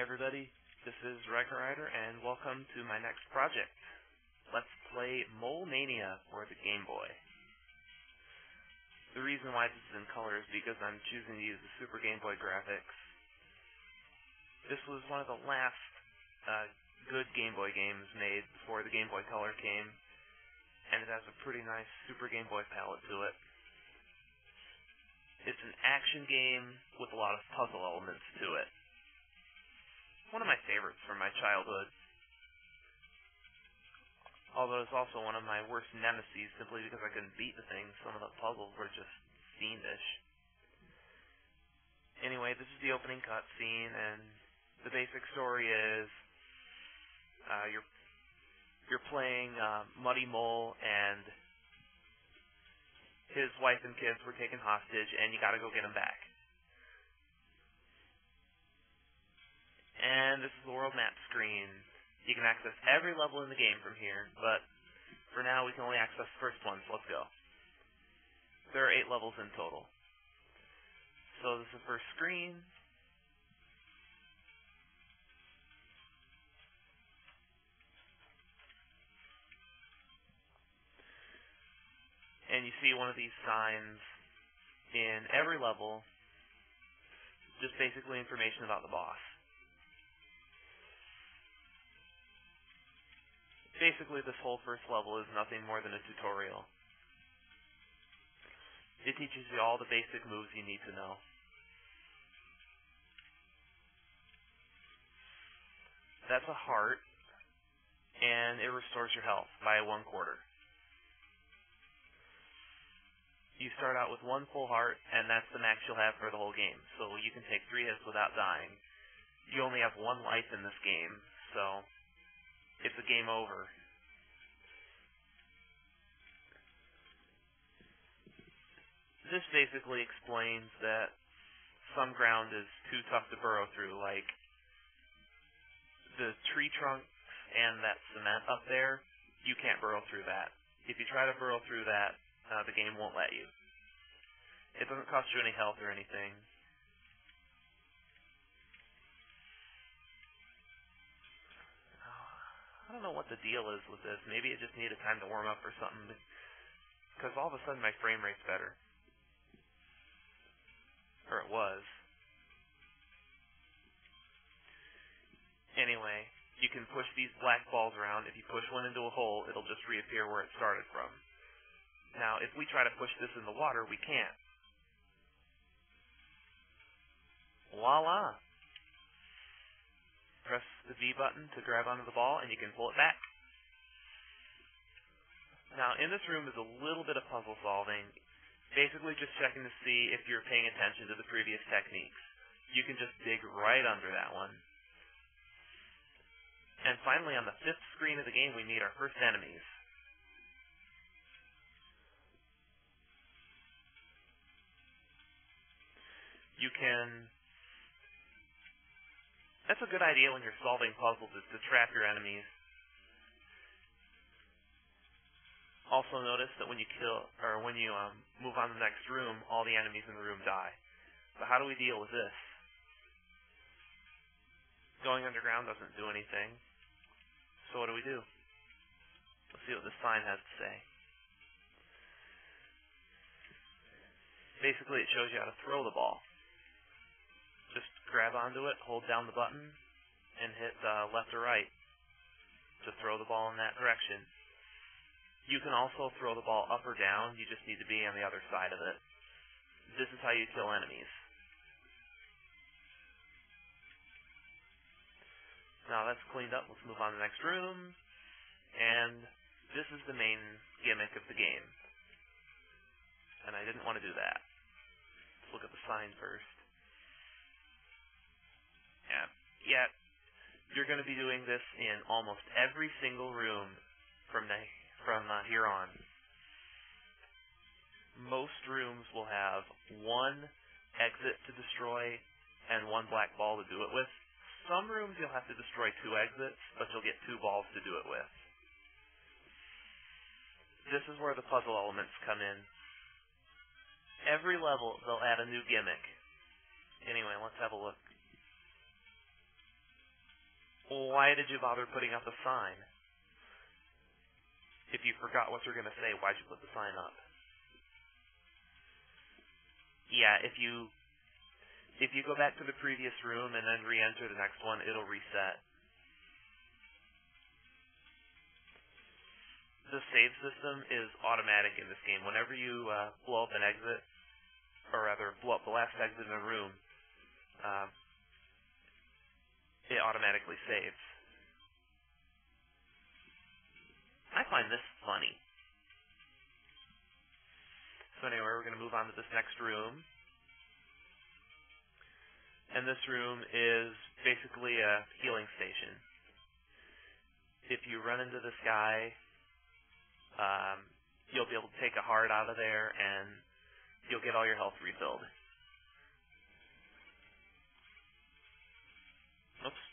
everybody, this is Rider, and welcome to my next project. Let's play Mania for the Game Boy. The reason why this is in color is because I'm choosing to use the Super Game Boy graphics. This was one of the last good Game Boy games made before the Game Boy Color came, and it has a pretty nice Super Game Boy palette to it. It's an action game with a lot of puzzle elements to it. One of my favorites from my childhood. Although it's also one of my worst nemesis simply because I couldn't beat the thing. Some of the puzzles were just fiendish. Anyway, this is the opening cutscene, and the basic story is you're playing Muddy Mole, and his wife and kids were taken hostage, and you gotta go get them back. And this is the world map screen. You can access every level in the game from here, but for now we can only access the first one, so let's go. There are 8 levels in total. So this is the first screen. And you see one of these signs in every level, just basically information about the boss. Basically, this whole first level is nothing more than a tutorial. It teaches you all the basic moves you need to know. That's a heart, and it restores your health by 1/4. You start out with 1 full heart, and that's the max you'll have for the whole game. So you can take 3 hits without dying. You only have 1 life in this game, so it's a game over. This basically explains that some ground is too tough to burrow through, like the tree trunks and that cement up there. You can't burrow through that. If you try to burrow through that, the game won't let you. It doesn't cost you any health or anything. I don't know what the deal is with this. Maybe it just needed time to warm up or something, because all of a sudden my frame rate's better. Or it was. Anyway, you can push these black balls around. If you push one into a hole, it'll just reappear where it started from. Now, if we try to push this in the water, we can't. Voila! Press the V button to grab onto the ball, and you can pull it back. Now, in this room is a little bit of puzzle solving, basically just checking to see if you're paying attention to the previous techniques. You can just dig right under that one. And finally, on the 5th screen of the game, we meet our first enemies. You can... That's a good idea when you're solving puzzles, is to trap your enemies. Also notice that when you move on to the next room, all the enemies in the room die. So how do we deal with this? Going underground doesn't do anything. So what do we do? Let's see what this sign has to say. Basically, it shows you how to throw the ball. Just grab onto it, hold down the button, and hit left or right to throw the ball in that direction. You can also throw the ball up or down. You just need to be on the other side of it. This is how you kill enemies. Now that's cleaned up. Let's move on to the next room. And this is the main gimmick of the game. And I didn't want to do that. Let's look at the sign first. Yeah, you're going to be doing this in almost every single room from here on. Most rooms will have 1 exit to destroy and 1 black ball to do it with. Some rooms you'll have to destroy 2 exits, but you'll get 2 balls to do it with. This is where the puzzle elements come in. Every level, they'll add a new gimmick. Anyway, let's have a look. Why did you bother putting up a sign? If you forgot what you're going to say, why'd you put the sign up? Yeah, if you go back to the previous room and then re-enter the next one, it'll reset. The save system is automatic in this game. Whenever you blow up an exit, or rather blow up the last exit in a room, it automatically saves. I find this funny. So anyway, we're going to move on to this next room. And this room is basically a healing station. If you run into this guy, you'll be able to take a heart out of there and you'll get all your health refilled. Oops.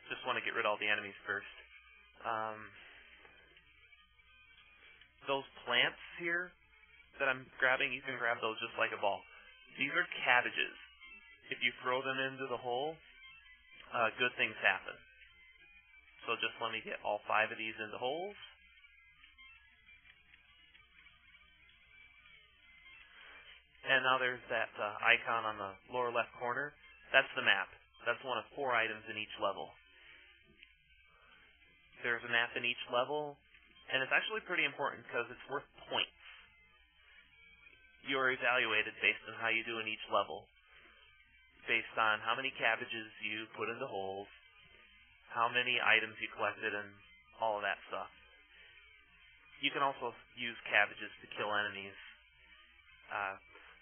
Just want to get rid of all the enemies first. Those plants here that I'm grabbing, you can grab those just like a ball. These are cabbages. If you throw them into the hole, good things happen. So just let me get all 5 of these into holes. And now there's that icon on the lower left corner. That's the map. That's one of 4 items in each level. There's a map in each level, and it's actually pretty important because it's worth points. You're evaluated based on how you do in each level, based on how many cabbages you put into holes, how many items you collected, and all of that stuff. You can also use cabbages to kill enemies,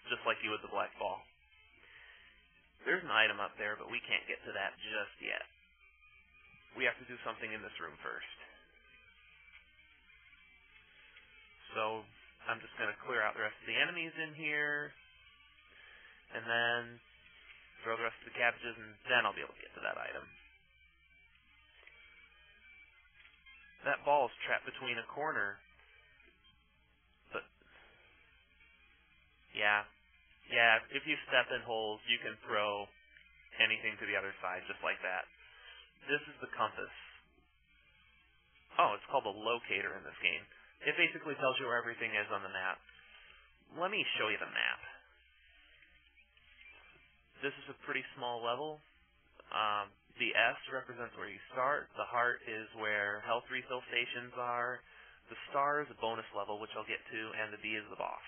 just like you would the black ball. There's an item up there, but we can't get to that just yet. We have to do something in this room first. So I'm just going to clear out the rest of the enemies in here, and then throw the rest of the cabbages, and then I'll be able to get to that item. That ball is trapped between a corner, but yeah, if you step in holes, you can throw anything to the other side just like that. This is the compass. Oh, it's called a locator in this game. It basically tells you where everything is on the map. Let me show you the map. This is a pretty small level. The S represents where you start. The heart is where health refill stations are. The star is a bonus level, which I'll get to, and the B is the boss.